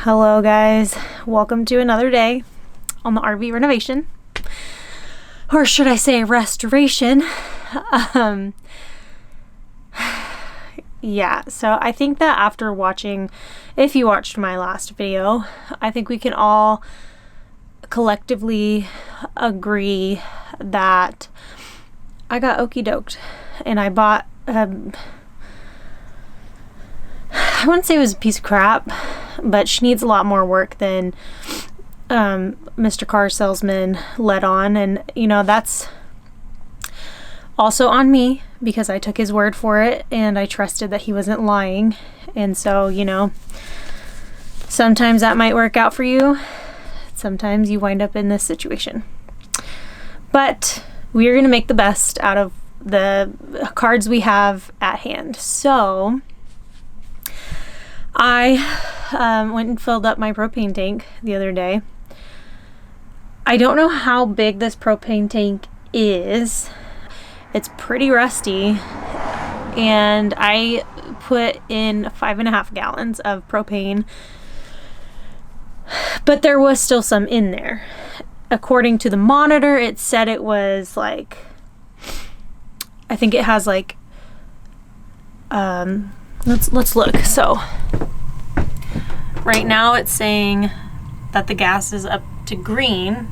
Hello guys, welcome to another day on the RV renovation, or should I say restoration. Yeah, so I think that after watching, if you watched my last video, I think we can all collectively agree that I got okie doked and I bought I wouldn't say it was a piece of crap, but she needs a lot more work than Mr. Car Salesman let on. And, you know, that's also on me because I took his word for it and I trusted that he wasn't lying. And so, you know, sometimes that might work out for you. Sometimes you wind up in this situation. But we are going to make the best out of the cards we have at hand. So I went and filled up my propane tank the other day. I don't know how big this propane tank is. It's pretty rusty, and I put in 5.5 gallons of propane, but there was still some in there. According to the monitor, it said it was like, I think it has like, let's look. So right now it's saying that the gas is up to green.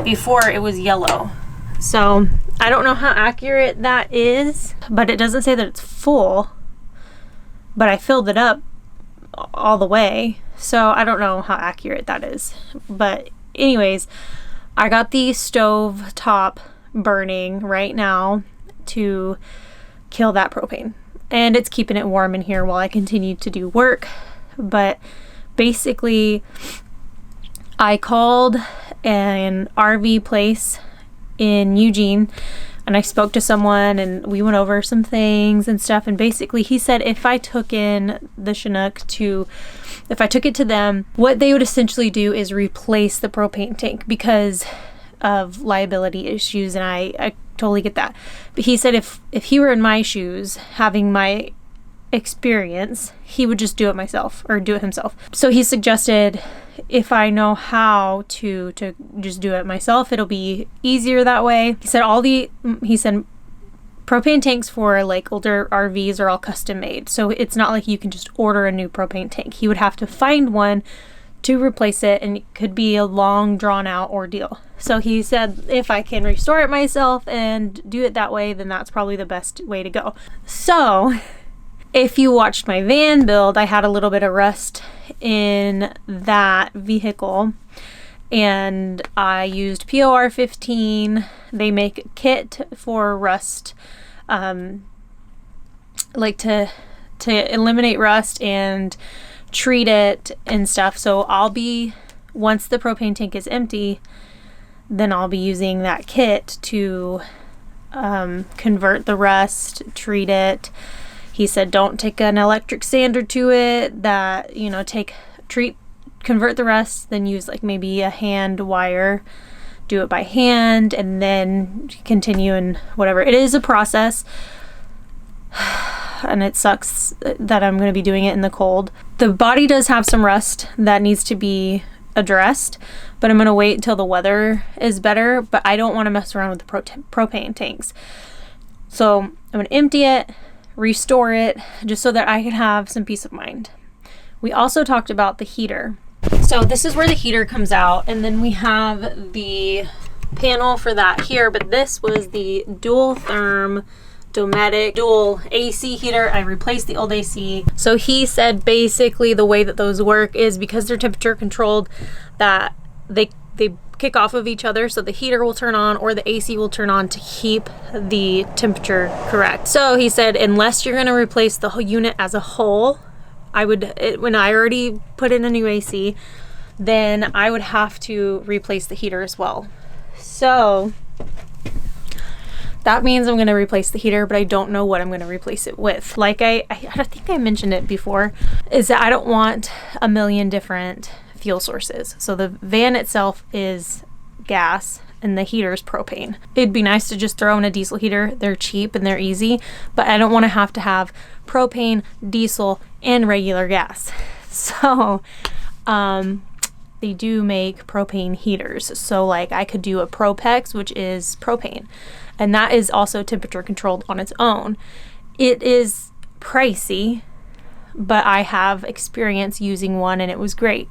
Before it was yellow. So I don't know how accurate that is, but it doesn't say that it's full, but I filled it up all the way. So I don't know how accurate that is. But anyways, I got the stove top burning right now to kill that propane. And it's keeping it warm in here while I continue to do work. But basically, I called an RV place in Eugene and I spoke to someone and we went over some things and stuff. And basically he said if I took in the Chinook if I took it to them, what they would essentially do is replace the propane tank because of liability issues. And I totally get that. But he said if he were in my shoes, having my experience, he would just do it himself. So he suggested if I know how to just do it myself, it'll be easier that way. He said propane tanks for like older RVs are all custom made, so it's not like you can just order a new propane tank. He would have to find one to replace it, and it could be a long drawn out ordeal. So he said if I can restore it myself and do it that way, then that's probably the best way to go. So if you watched my van build, I had a little bit of rust in that vehicle and I used POR 15. They make a kit for rust, like to eliminate rust and treat it and stuff. So once the propane tank is empty, then I'll be using that kit to convert the rust, treat it. He said don't take an electric sander to it, that, you know, convert the rust, then use like maybe a hand wire, do it by hand, and then continue and whatever. It is a process, and it sucks that I'm going to be doing it in the cold. The body does have some rust that needs to be addressed, but I'm going to wait until the weather is better, but I don't want to mess around with the propane tanks. So I'm going to empty it, restore it, just so that I can have some peace of mind. We also talked about the heater. So this is where the heater comes out, and then we have the panel for that here, but this was the dual therm Dometic dual AC heater. I replaced the old AC. So he said basically the way that those work is because they're temperature controlled, that they kick off of each other, so the heater will turn on or the AC will turn on to keep the temperature correct. So he said unless you're going to replace the whole unit as a whole, when I already put in a new AC, then I would have to replace the heater as well. So that means I'm going to replace the heater, but I don't know what I'm going to replace it with. Like I think I mentioned it before, is that I don't want a million different fuel sources. So the van itself is gas and the heater is propane. It'd be nice to just throw in a diesel heater. They're cheap and they're easy, but I don't want to have propane, diesel, and regular gas. So they do make propane heaters. So like I could do a Propex, which is propane, and that is also temperature controlled on its own. It is pricey, but I have experience using one and it was great.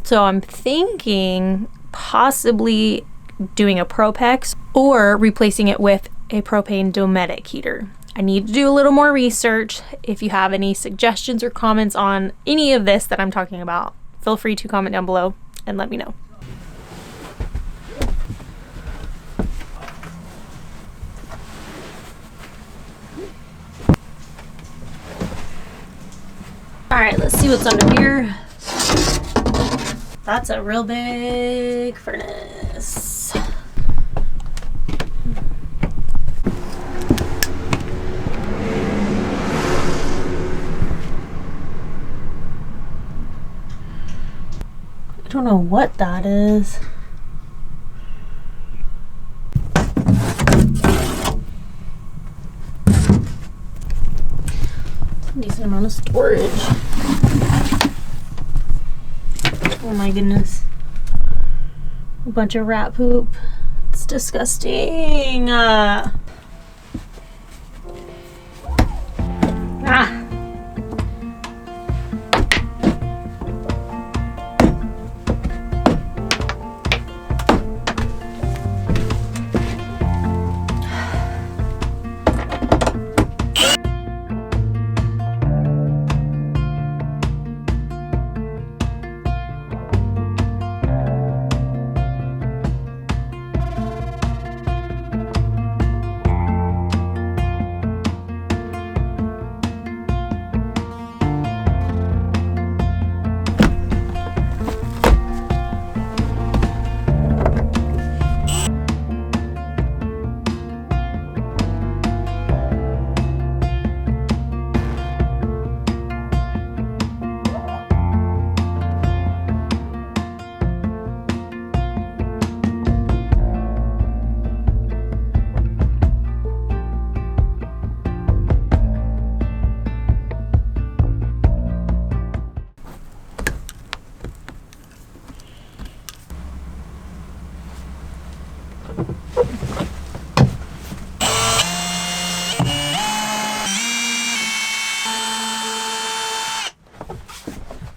So I'm thinking possibly doing a Propex or replacing it with a propane Dometic heater. I need to do a little more research. If you have any suggestions or comments on any of this that I'm talking about, feel free to comment down below and let me know. All right, let's see what's under here. That's a real big furnace. I don't know what that is. Decent amount of storage. Oh my goodness. A bunch of rat poop. It's disgusting. Ah.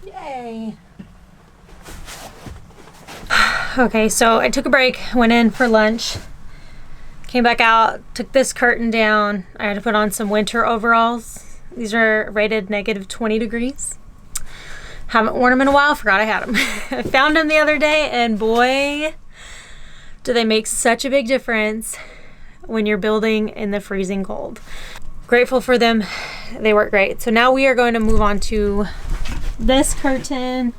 Yay. Okay, so I took a break, went in for lunch, came back out, took this curtain down. I had to put on some winter overalls. These are rated -20 degrees. Haven't worn them in a while, forgot I had them. I found them the other day and boy, do they make such a big difference when you're building in the freezing cold. Grateful for them, they work great. So now we are going to move on to this curtain.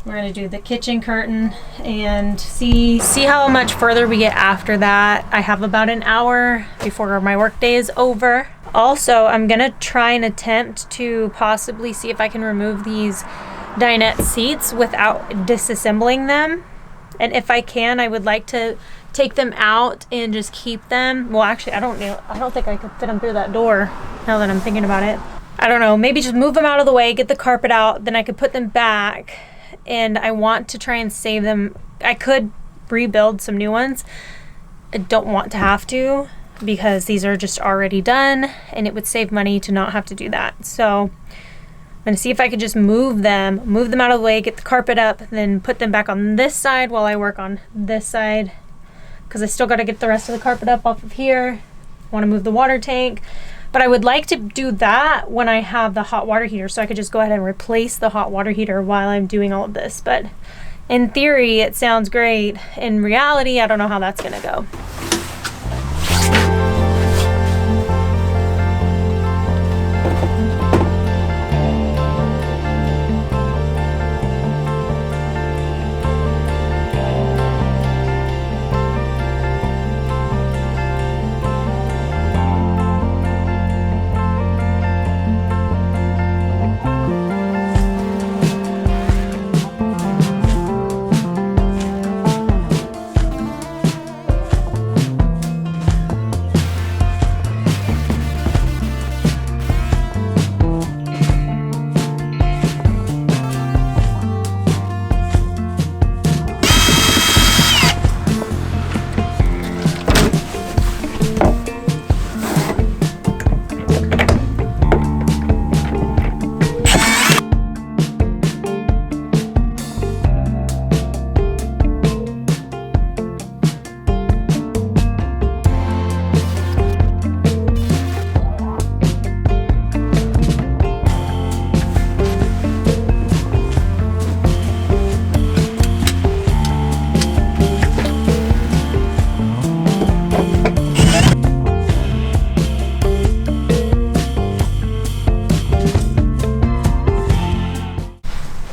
We're gonna do the kitchen curtain and see how much further we get after that. I have about an hour before my work day is over. Also, I'm gonna try and attempt to possibly see if I can remove these dinette seats without disassembling them. And if I can, I would like to take them out and just keep them. Well, actually, I don't think I could fit them through that door now that I'm thinking about it. I don't know, maybe just move them out of the way, get the carpet out, then I could put them back. And I want to try and save them. I could rebuild some new ones. I don't want to have to because these are just already done and it would save money to not have to do that. So I'm gonna see if I could just move them out of the way, get the carpet up, then put them back on this side while I work on this side, because I still got to get the rest of the carpet up off of here. Want to move the water tank, but I would like to do that when I have the hot water heater, so I could just go ahead and replace the hot water heater while I'm doing all of this. But in theory, it sounds great. In reality, I don't know how that's gonna go.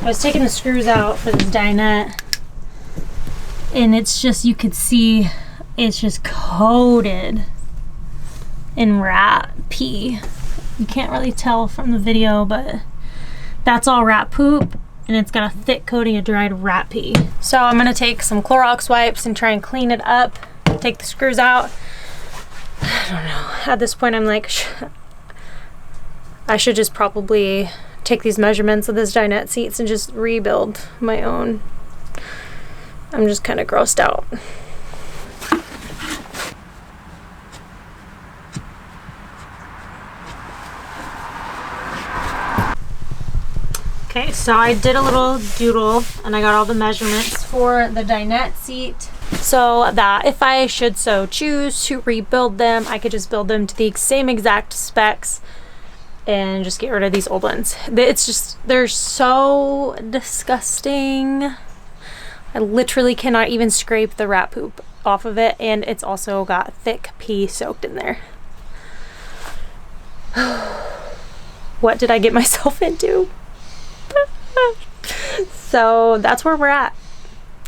I was taking the screws out for this dinette, and it's just, you could see it's just coated in rat pee. You can't really tell from the video, but that's all rat poop, and it's got a thick coating of dried rat pee. So I'm gonna take some Clorox wipes and try and clean it up, take the screws out. I don't know, at this point I'm like, I should just probably take these measurements of this dinette seats and just rebuild my own. I'm just kind of grossed out. Okay, so I did a little doodle and I got all the measurements for the dinette seat, so that if I should so choose to rebuild them, I could just build them to the same exact specs and just get rid of these old ones. It's just, they're so disgusting. I literally cannot even scrape the rat poop off of it, and it's also got thick pee soaked in there. What did I get myself into? So that's where we're at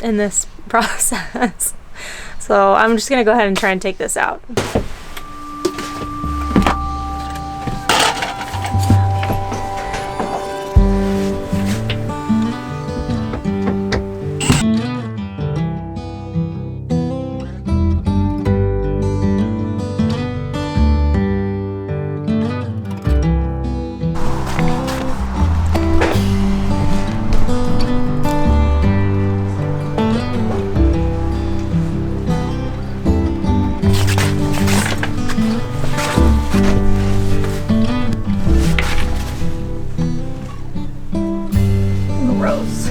in this process. So I'm just gonna go ahead and try and take this out. Gross.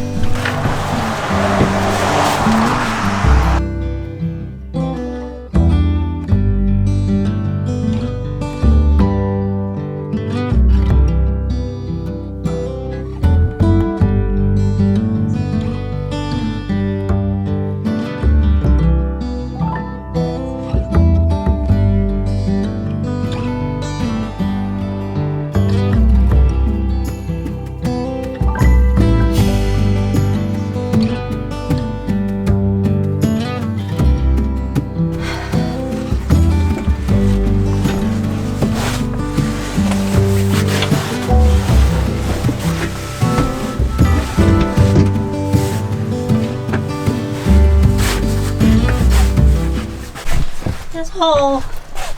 This whole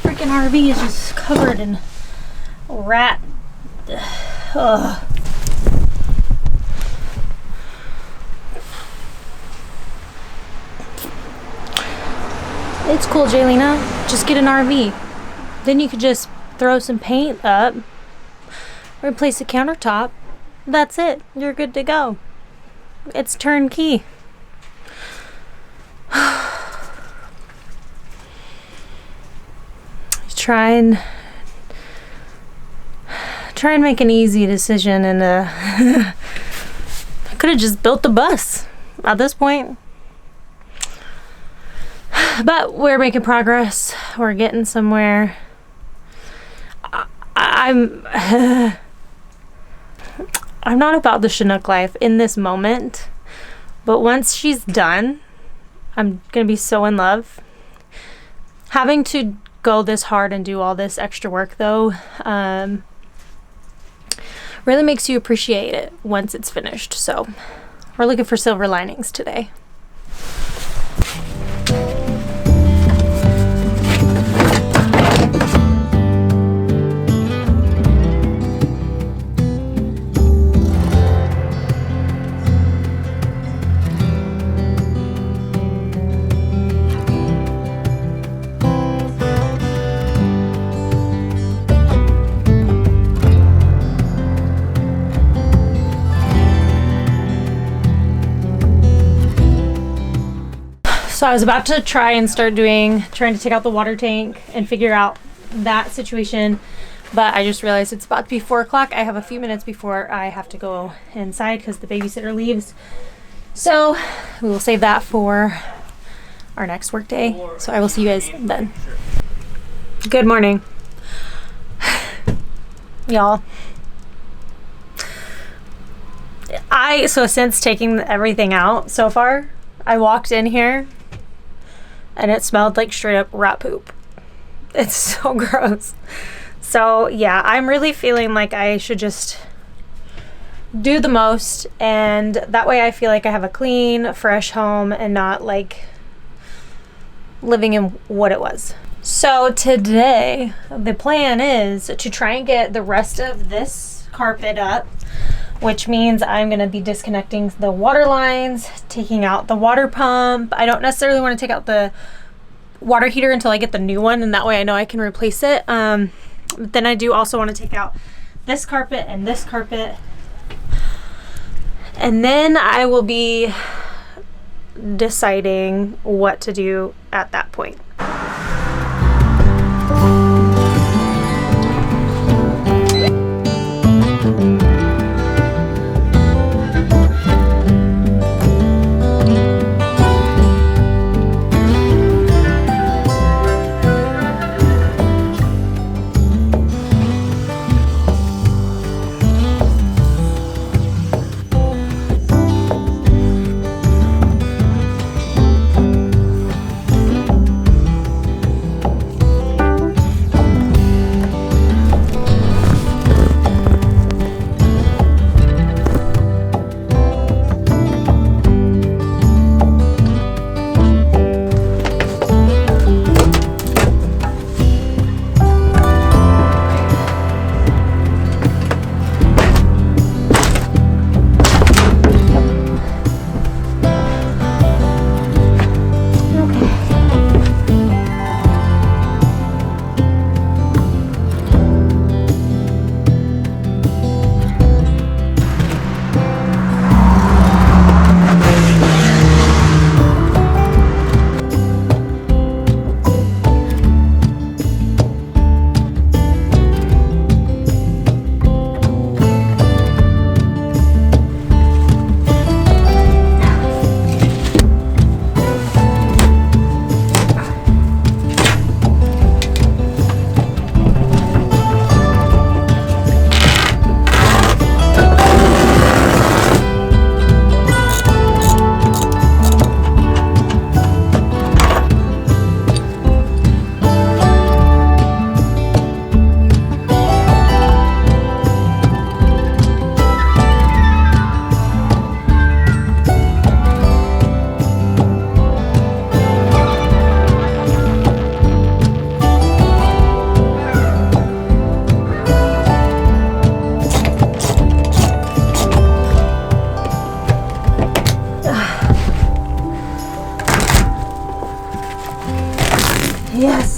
freaking RV is just covered in rat. Ugh. It's cool, Jaylena. Just get an RV. Then you could just throw some paint up, replace the countertop. That's it. You're good to go. It's turnkey. Try and make an easy decision, and I could have just built the bus at this point. But we're making progress. We're getting somewhere. I'm not about the Chinook life in this moment, but once she's done, I'm gonna be so in love. Having to go this hard and do all this extra work though, really makes you appreciate it once it's finished. So we're looking for silver linings today. So I was about to try and start trying to take out the water tank and figure out that situation, but I just realized it's about to be 4 o'clock. I have a few minutes before I have to go inside because the babysitter leaves. So we will save that for our next work day. So I will see you guys then. Good morning, y'all. So since taking everything out so far, I walked in here and it smelled like straight up rat poop. It's so gross. So yeah, I'm really feeling like I should just do the most, and that way I feel like I have a clean, fresh home and not like living in what it was. So today, the plan is to try and get the rest of this carpet up, which means I'm going to be disconnecting the water lines, taking out the water pump. I don't necessarily want to take out the water heater until I get the new one, and that way I know I can replace it. But then I do also want to take out this carpet and this carpet, and then I will be deciding what to do at that point. Yes.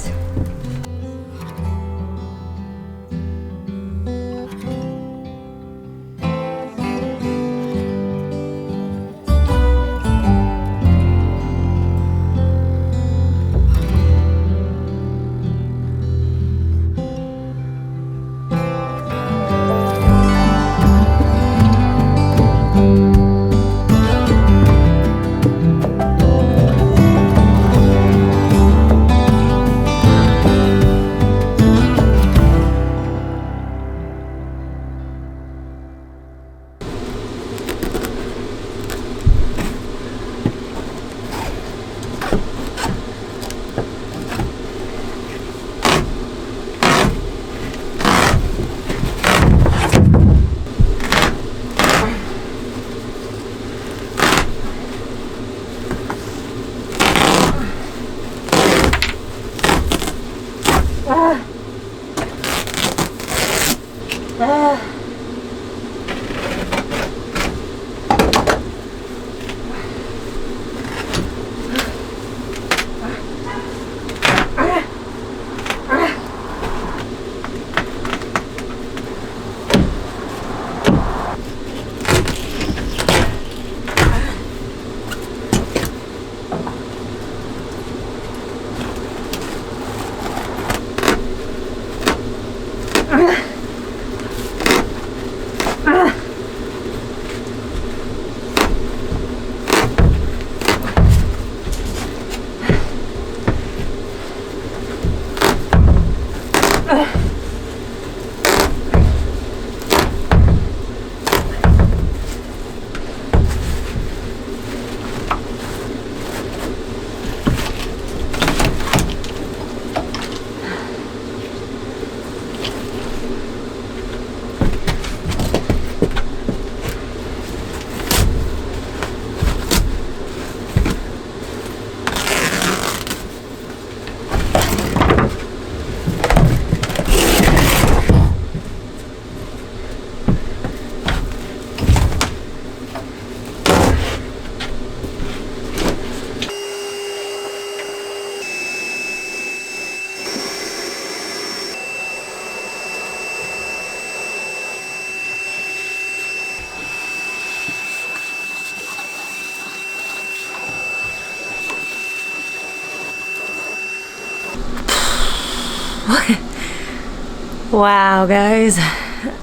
Wow, guys,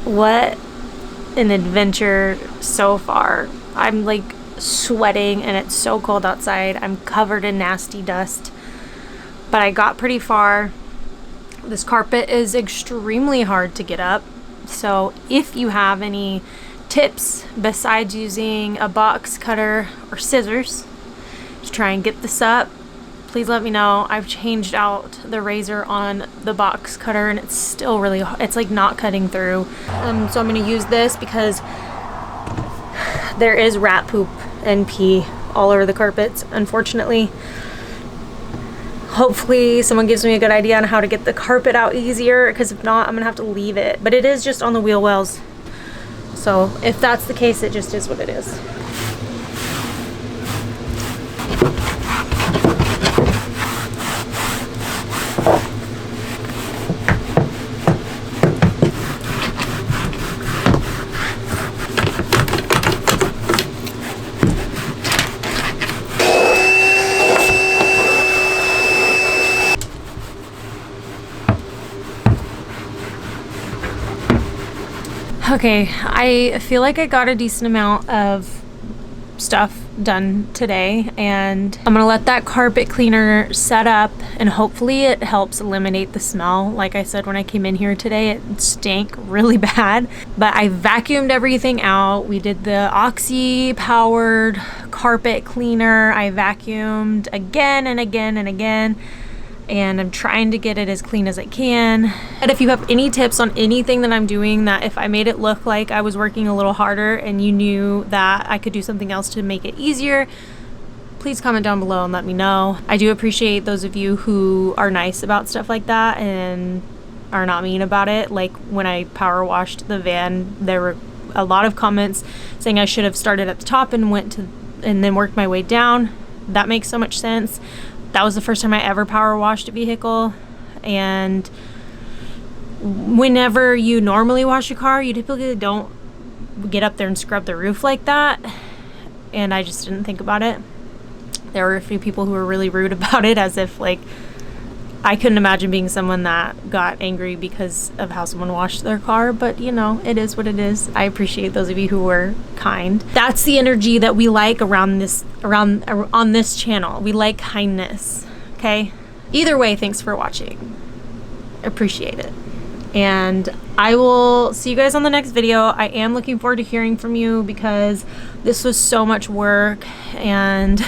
what an adventure so far. I'm like sweating and it's so cold outside. I'm covered in nasty dust, but I got pretty far. This carpet is extremely hard to get up, so if you have any tips besides using a box cutter or scissors to try and get this up, please let me know. I've changed out the razor on the box cutter and it's still really hard. It's like not cutting through. So I'm going to use this because there is rat poop and pee all over the carpets, unfortunately. Hopefully someone gives me a good idea on how to get the carpet out easier, because if not, I'm going to have to leave it. But it is just on the wheel wells. So if that's the case, it just is what it is. Okay, I feel like I got a decent amount of stuff done today, and I'm gonna let that carpet cleaner set up and hopefully it helps eliminate the smell. Like I said, when I came in here today, it stank really bad, but I vacuumed everything out. We did the Oxy powered carpet cleaner. I vacuumed again and again and again, and I'm trying to get it as clean as I can. And if you have any tips on anything that I'm doing, that if I made it look like I was working a little harder and you knew that I could do something else to make it easier, please comment down below and let me know. I do appreciate those of you who are nice about stuff like that and are not mean about it. Like when I power washed the van, there were a lot of comments saying I should have started at the top and then worked my way down. That makes so much sense. That was the first time I ever power washed a vehicle, and whenever you normally wash a car, you typically don't get up there and scrub the roof like that, and I just didn't think about it. There were a few people who were really rude about it, as if like I couldn't imagine being someone that got angry because of how someone washed their car, but you know, it is what it is. I appreciate those of you who were kind. That's the energy that we like on this channel. We like kindness, okay? Either way, thanks for watching. Appreciate it. And I will see you guys on the next video. I am looking forward to hearing from you because this was so much work, and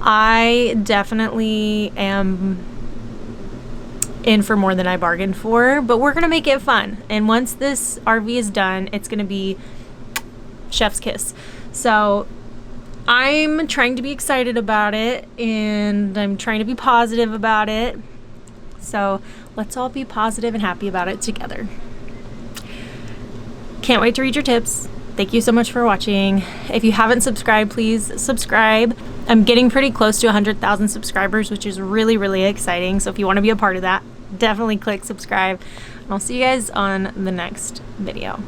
I definitely am in for more than I bargained for, but we're gonna make it fun. And once this RV is done, it's gonna be chef's kiss. So I'm trying to be excited about it, and I'm trying to be positive about it. So let's all be positive and happy about it together. Can't wait to read your tips. Thank you so much for watching. If you haven't subscribed, please subscribe. I'm getting pretty close to 100,000 subscribers, which is really, really exciting. So if you want to be a part of that, definitely click subscribe. And I'll see you guys on the next video.